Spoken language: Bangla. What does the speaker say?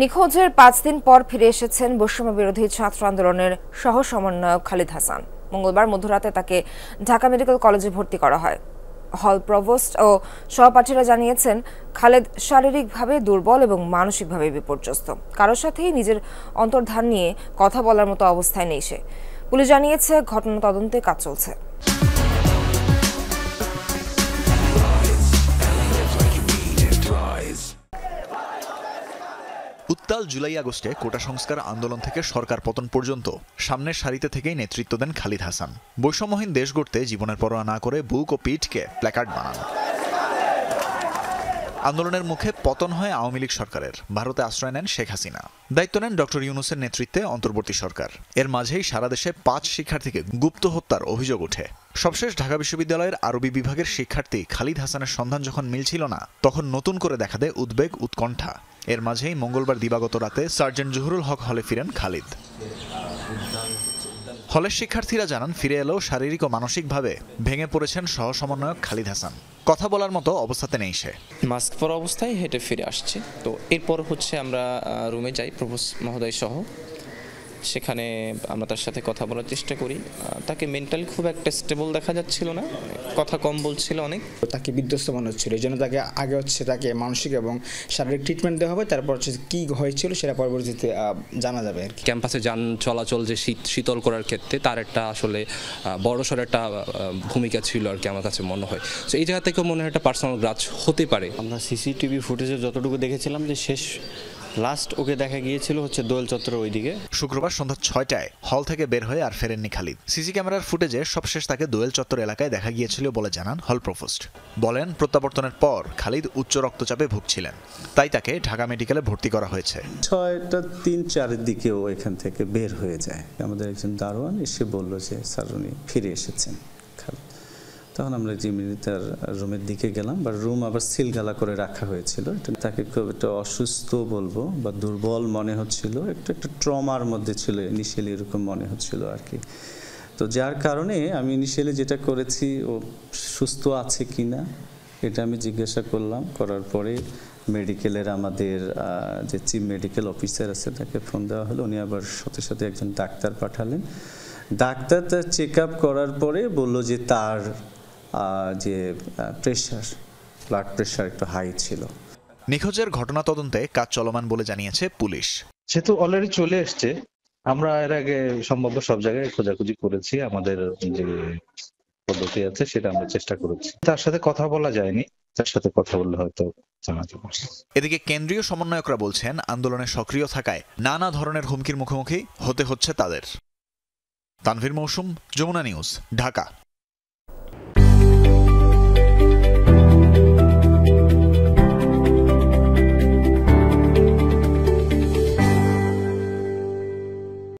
নিখোঁজের ৫ দিন পর ফিরে এসেছেন বৈষম্য বিরোধী ছাত্র আন্দোলনের সহ সমন্বয়ক খালিদ হাসান। মঙ্গলবার মধ্যরাতে তাকে ঢাকা মেডিকেল কলেজে ভর্তি করা হয়। হল প্রভোস্ট ও সহপাঠীরা জানিয়েছেন, খালেদ শারীরিকভাবে দুর্বল এবং মানসিকভাবে বিপর্যস্ত। কারোর সাথেই নিজের অন্তর্ধান নিয়ে কথা বলার মতো অবস্থায় নেই সে। পুলিশ জানিয়েছে, ঘটনা তদন্তে কাজ চলছে। উত্তাল জুলাই আগস্টে কোটা সংস্কার আন্দোলন থেকে সরকার পতন পর্যন্ত সামনের সারিতে থেকেই নেতৃত্ব দেন খালিদ হাসান। বৈষম্যহীন দেশ গড়তে জীবনের পরোয়া না করে বুক ও পিঠকে প্ল্যাকার্ড বানান। আন্দোলনের মুখে পতন হয় আওয়ামী লীগ সরকারের। ভারতে আশ্রয় নেন শেখ হাসিনা। দায়িত্ব নেন ডক্টর ইউনূসের নেতৃত্বে অন্তর্বর্তী সরকার। এর মাঝেই সারা দেশে ৫ শিক্ষার্থীকে গুপ্ত হত্যার অভিযোগ ওঠে। সবশেষ ঢাকা বিশ্ববিদ্যালয়ের আরবি বিভাগের শিক্ষার্থী খালিদ হাসানের সন্ধান যখন মিলছিল না, তখন নতুন করে দেখা দেয় উদ্বেগ, উৎকণ্ঠা। এর মাঝেই মঙ্গলবার দিবাগত রাতে সার্জেন্ট জহুরুল হক হলে ফিরেন খালিদ। হলের শিক্ষার্থীরা জানান, ফিরে এলেও শারীরিক ও মানসিকভাবে ভেঙে পড়েছেন সহ সমন্বয়ক খালিদ হাসান। কথা বলার মতো অবস্থাতে নেই সে। মাস্ক পরা অবস্থায় হেঁটে ফিরে আসছে। তো এরপর আমরা রুমে যাই প্রভোস্ট মহোদয় সহ। সেখানে আমরা তার সাথে কথা বলার চেষ্টা করি। তাকে মেন্টালি খুব একটা স্টেবল দেখা যাচ্ছিল না, কথা কম বলছিল অনেক। তাকে বিধ্বস্ত মনে হচ্ছিল, এই জন্য তাকে মানসিক এবং শারীরিক ট্রিটমেন্ট দেওয়া হবে। তারপর কি হয়েছিল সেটা পরবর্তীতে জানা যাবে আর কি। ক্যাম্পাসে যান চলাচল যে শীতল করার ক্ষেত্রে তার একটা আসলে বড়সড় একটা ভূমিকা ছিল আর কি, আমার কাছে মনে হয়। তো এই জায়গা থেকেও মনে হয় একটা পার্সোনাল গ্রাজ হতে পারে। আমরা সিসিটিভি ফুটেজে যতটুকু দেখেছিলাম যে লাস্ট ওকে দেখা গিয়েছিল দোয়েল চত্বরের ওইদিকে। শুক্রবার সন্ধ্যা ৬টায় হল থেকে বের হয়ে আর ফেরেননি খালিদ। সিসি ক্যামেরার ফুটেজে সবশেষ তাকে দোয়েল চত্বর এলাকায় দেখা গিয়েছিল বলে জানান হল প্রভোস্ট। বলেন, প্রত্যাবর্তনের পর খালিদ উচ্চ রক্তচাপে ভুগছিলেন, তাই তাকে ঢাকা মেডিকেলে ভর্তি করা হয়েছে। 6:03-4 দিকেও এখান থেকে বের হয়ে যায়। আমাদের একজন দারোয়ান এসে বলল যে স্যার উনি ফিরে এসেছেন। তখন আমরা জিমিনি তার রুমের দিকে গেলাম, বা রুম আবার সিলগালা করে রাখা হয়েছিল। তাকে খুব একটা অসুস্থ বলবো বা দুর্বল মনে হচ্ছিল, একটা ট্রমার মধ্যে ছিল ইনিশিয়ালি, এরকম মনে হচ্ছিল আর কি। তো যার কারণে আমি ইনিশিয়ালি যেটা করেছি, ও সুস্থ আছে কি না এটা আমি জিজ্ঞাসা করলাম। করার পরে মেডিকেলের আমাদের যে চিফ মেডিকেল অফিসার আছে তাকে ফোন দেওয়া হলো। উনি আবার সাথে সাথে একজন ডাক্তার পাঠালেন। ডাক্তার তার চেক আপ করার পরে বলল যে তার যে ব্লাড প্রেশার একটু হাই ছিল। নিখোঁজের ঘটনা তদন্তে কাজ চলমান বলে জানিয়েছে পুলিশ। সে তো অলরেডি চলে এসছে। আমরা এর আগে সম্ভব সব জায়গায় খোঁজাখুঁজি করেছি, আমাদের যে পদ্ধতি আছে সেটা আমরা চেষ্টা করেছি। তার সাথে কথা বলা যায়নি, তার সাথে কথা বললে হয়তো জানাতে পারছি। এদিকে কেন্দ্রীয় সমন্বয়করা বলছেন, আন্দোলনে সক্রিয় থাকায় নানা ধরনের হুমকির মুখোমুখি হতে হচ্ছে তাদের। তানভীর মৌসুম, যমুনা নিউজ, ঢাকা।